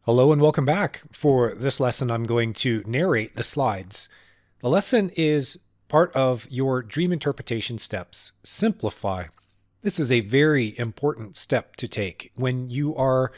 Hello and welcome back. For this lesson, I'm going to narrate the slides. The lesson is part of your dream interpretation steps. Simplify. This is a very important step to take when you are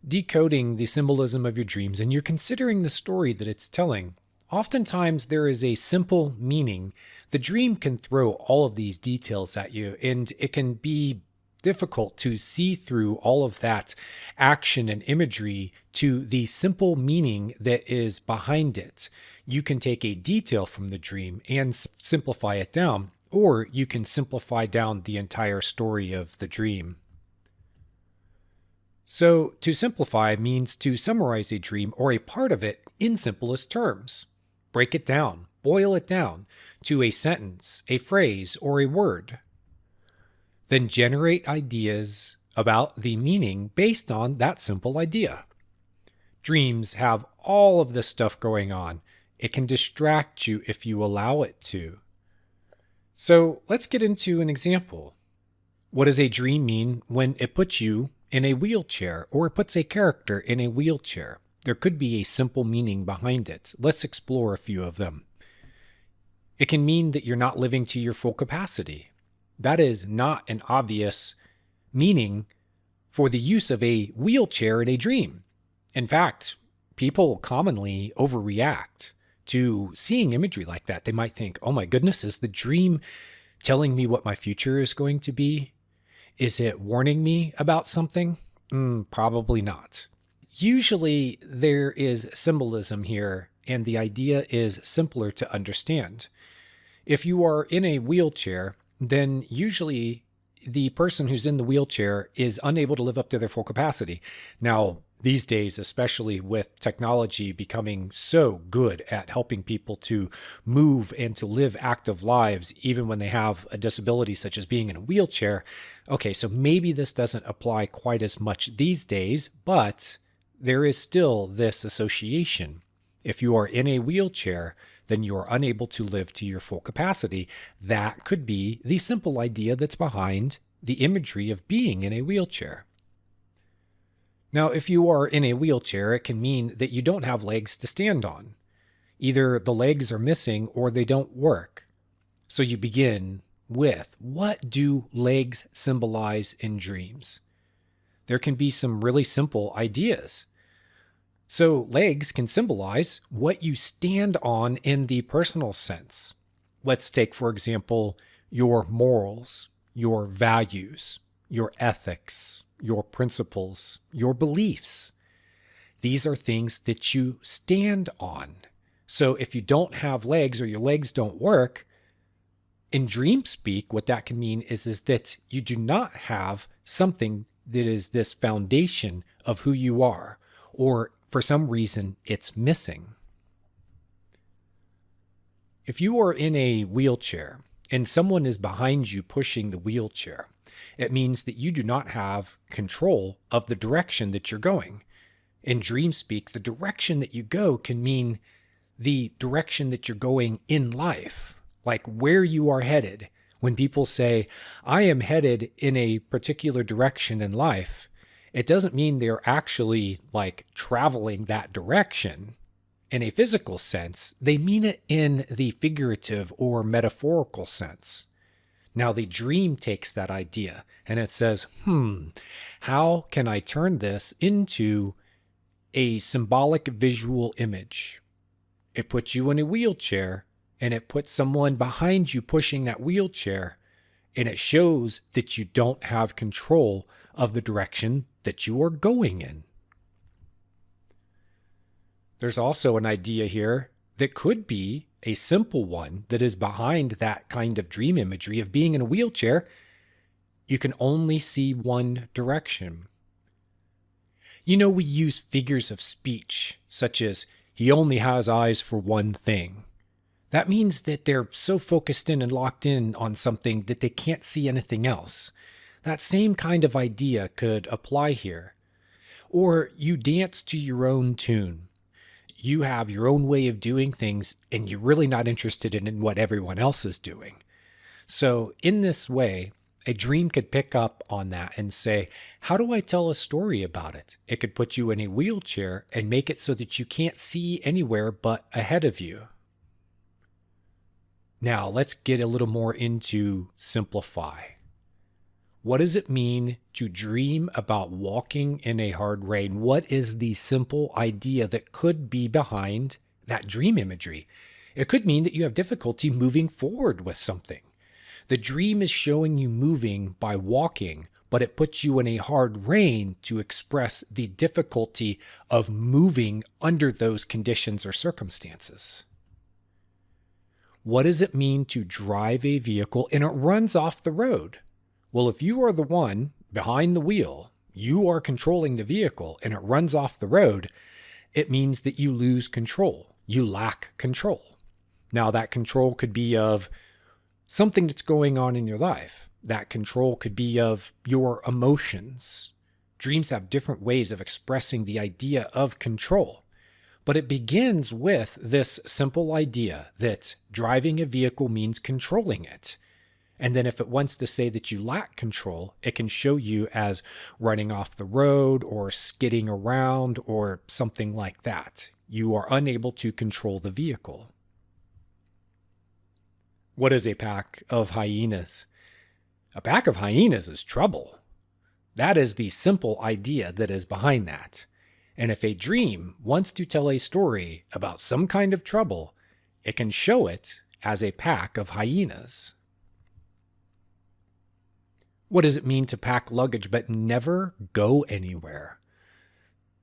decoding the symbolism of your dreams and you're considering the story that it's telling. Oftentimes, there is a simple meaning. The dream can throw all of these details at you, and it can be difficult to see through all of that action and imagery to the simple meaning that is behind it. You can take a detail from the dream and simplify it down, or you can simplify down the entire story of the dream. So, to simplify means to summarize a dream or a part of it in simplest terms. Break it down, boil it down to a sentence, a phrase, or a word. Then generate ideas about the meaning based on that simple idea. Dreams have all of this stuff going on. It can distract you if you allow it to. So let's get into an example. What does a dream mean when it puts you in a wheelchair or it puts a character in a wheelchair? There could be a simple meaning behind it. Let's explore a few of them. It can mean that you're not living to your full capacity. That is not an obvious meaning for the use of a wheelchair in a dream. In fact, people commonly overreact to seeing imagery like that. They might think, oh my goodness, is the dream telling me what my future is going to be? Is it warning me about something? Probably not. Usually there is symbolism here, and the idea is simpler to understand. If you are in a wheelchair, then usually the person who's in the wheelchair is unable to live up to their full capacity. Now, these days, especially with technology becoming so good at helping people to move and to live active lives, even when they have a disability such as being in a wheelchair, okay, so maybe this doesn't apply quite as much these days, but there is still this association. If you are in a wheelchair, then you are unable to live to your full capacity. That could be the simple idea that's behind the imagery of being in a wheelchair. Now, if you are in a wheelchair, it can mean that you don't have legs to stand on. Either the legs are missing or they don't work. So you begin with, what do legs symbolize in dreams? There can be some really simple ideas. So legs can symbolize what you stand on in the personal sense. Let's take, for example, your morals, your values, your ethics, your principles, your beliefs. These are things that you stand on. So if you don't have legs or your legs don't work, in dream speak, what that can mean is that you do not have something that is this foundation of who you are, or for some reason it's missing. If you are in a wheelchair and someone is behind you pushing the wheelchair, it means that you do not have control of the direction that you're going. In dream speak, the direction that you go can mean the direction that you're going in life, like where you are headed. When people say, I am headed in a particular direction in life, it doesn't mean they're actually like traveling that direction in a physical sense. They mean it in the figurative or metaphorical sense. Now the dream takes that idea and it says, how can I turn this into a symbolic visual image? It puts you in a wheelchair and it puts someone behind you pushing that wheelchair, and it shows that you don't have control of the direction that you are going in. There's also an idea here that could be a simple one that is behind that kind of dream imagery of being in a wheelchair. You can only see one direction. You know, we use figures of speech, such as, he only has eyes for one thing. That means that they're so focused in and locked in on something that they can't see anything else. That same kind of idea could apply here. Or you dance to your own tune. You have your own way of doing things, and you're really not interested in what everyone else is doing. So in this way, A dream could pick up on that and say, how do I tell a story about it? It could put you in a wheelchair and make it so that you can't see anywhere but ahead of you. Now, let's get a little more into simplify. What does it mean to dream about walking in a hard rain? What is the simple idea that could be behind that dream imagery? It could mean that you have difficulty moving forward with something. The dream is showing you moving by walking, but it puts you in a hard rain to express the difficulty of moving under those conditions or circumstances. What does it mean to drive a vehicle and it runs off the road? Well, if you are the one behind the wheel, you are controlling the vehicle and it runs off the road, it means that you lose control. You lack control. Now, that control could be of something that's going on in your life. That control could be of your emotions. Dreams have different ways of expressing the idea of control. But it begins with this simple idea that driving a vehicle means controlling it. And then if it wants to say that you lack control, it can show you as running off the road or skidding around or something like that. You are unable to control the vehicle. What is a pack of hyenas? A pack of hyenas is trouble. That is the simple idea that is behind that. And if a dream wants to tell a story about some kind of trouble, it can show it as a pack of hyenas. What does it mean to pack luggage but never go anywhere?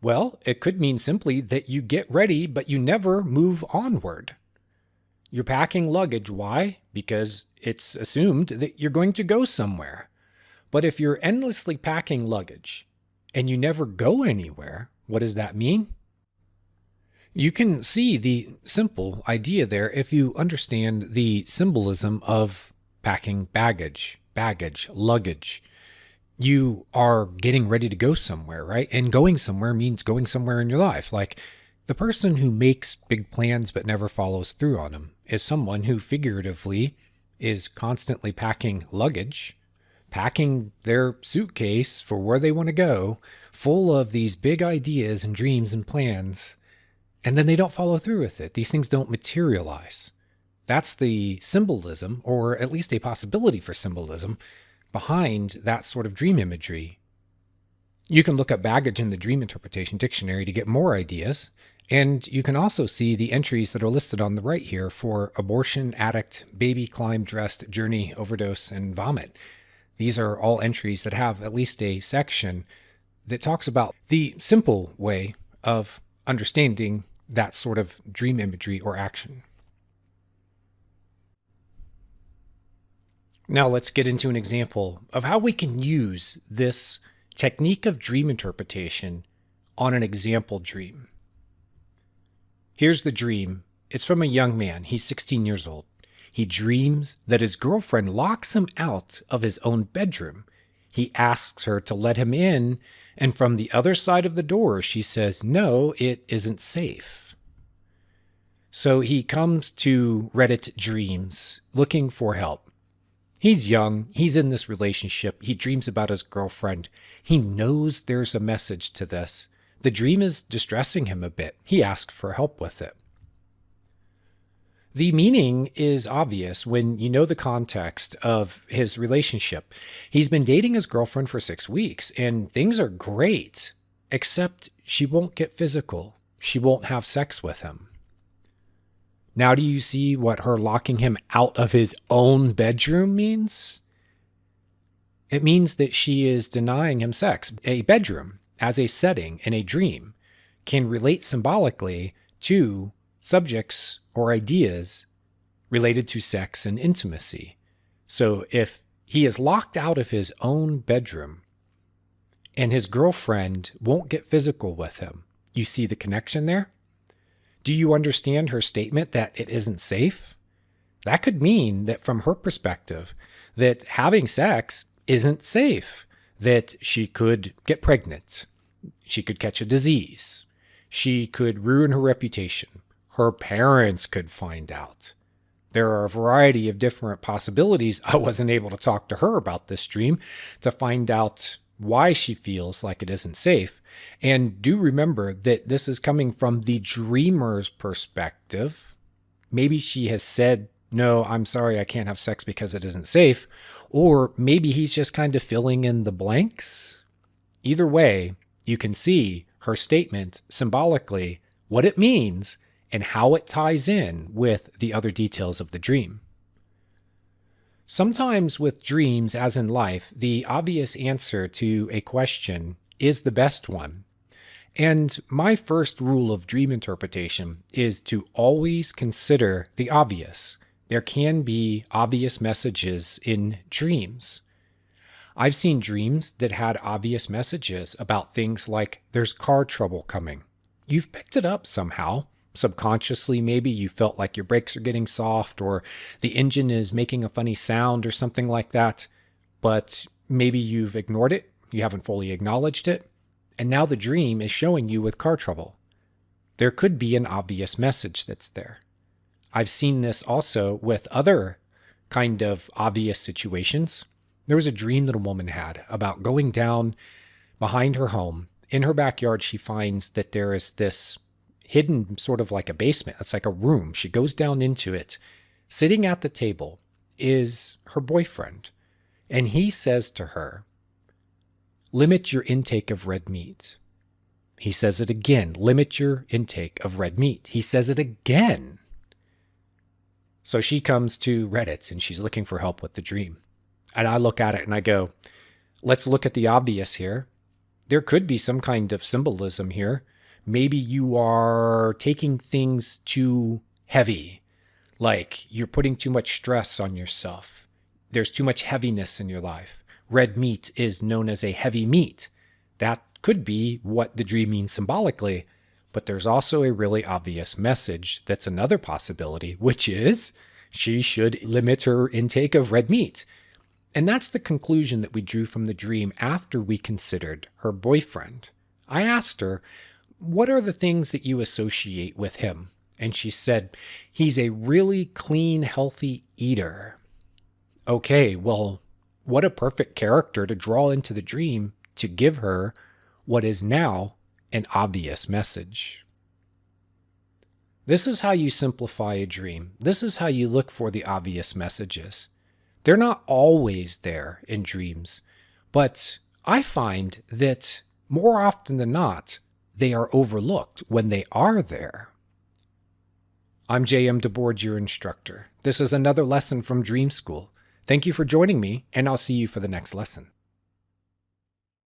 Well, it could mean simply that you get ready, but you never move onward. You're packing luggage. Why? Because it's assumed that you're going to go somewhere. But if you're endlessly packing luggage and you never go anywhere, what does that mean? You can see the simple idea there if you understand the symbolism of packing baggage, luggage. You are getting ready to go somewhere, right? And going somewhere means going somewhere in your life. Like the person who makes big plans but never follows through on them is someone who figuratively is constantly packing luggage, packing their suitcase for where they want to go, full of these big ideas and dreams and plans, and then they don't follow through with it. These things don't materialize. That's the symbolism, or at least a possibility for symbolism, behind that sort of dream imagery. You can look up baggage in the Dream Interpretation Dictionary to get more ideas, and you can also see the entries that are listed on the right here for abortion, addict, baby, climb, dressed, journey, overdose, and vomit. These are all entries that have at least a section that talks about the simple way of understanding that sort of dream imagery or action. Now let's get into an example of how we can use this technique of dream interpretation on an example dream. Here's the dream. It's from a young man. He's 16 years old. He dreams that his girlfriend locks him out of his own bedroom. He asks her to let him in, and from the other side of the door, she says, no, it isn't safe. So he comes to Reddit Dreams looking for help. He's young. He's in this relationship. He dreams about his girlfriend. He knows there's a message to this. The dream is distressing him a bit. He asked for help with it. The meaning is obvious when you know the context of his relationship. He's been dating his girlfriend for 6 weeks, and things are great, except she won't get physical. She won't have sex with him. Now, do you see what her locking him out of his own bedroom means? It means that she is denying him sex. A bedroom, as a setting in a dream, can relate symbolically to subjects or ideas related to sex and intimacy. So if he is locked out of his own bedroom and his girlfriend won't get physical with him, you see the connection there? Do you understand her statement that it isn't safe? That could mean that from her perspective, that having sex isn't safe, that she could get pregnant, she could catch a disease, she could ruin her reputation, her parents could find out. There are a variety of different possibilities. I wasn't able to talk to her about this dream to find out why she feels like it isn't safe. And do remember that this is coming from the dreamer's perspective. Maybe she has said, no, I'm sorry, I can't have sex because it isn't safe. Or maybe he's just kind of filling in the blanks. Either way, you can see her statement symbolically, what it means, and how it ties in with the other details of the dream. Sometimes with dreams, as in life, the obvious answer to a question is the best one. And my first rule of dream interpretation is to always consider the obvious. There can be obvious messages in dreams. I've seen dreams that had obvious messages about things like there's car trouble coming. You've picked it up somehow. Subconsciously, maybe you felt like your brakes are getting soft or the engine is making a funny sound or something like that. But maybe you've ignored it. You haven't fully acknowledged it. And now the dream is showing you with car trouble. There could be an obvious message that's there. I've seen this also with other kind of obvious situations. There was a dream that a woman had about going down behind her home. In her backyard, she finds that there is this hidden sort of like a basement. It's like a room. She goes down into it. Sitting at the table is her boyfriend. And he says to her, limit your intake of red meat. He says it again, limit your intake of red meat. He says it again. So she comes to Reddit and she's looking for help with the dream. And I look at it and I go, let's look at the obvious here. There could be some kind of symbolism here. Maybe you are taking things too heavy, like you're putting too much stress on yourself. There's too much heaviness in your life. Red meat is known as a heavy meat. That could be what the dream means symbolically, but there's also a really obvious message that's another possibility, which is she should limit her intake of red meat. And that's the conclusion that we drew from the dream after we considered her boyfriend. I asked her, what are the things that you associate with him? And she said, he's a really clean, healthy eater. Okay, well, what a perfect character to draw into the dream to give her what is now an obvious message. This is how you simplify a dream. This is how you look for the obvious messages. They're not always there in dreams, but I find that more often than not, they are overlooked when they are there. I'm J.M. DeBoard, your instructor. This is another lesson from Dream School. Thank you for joining me, and I'll see you for the next lesson.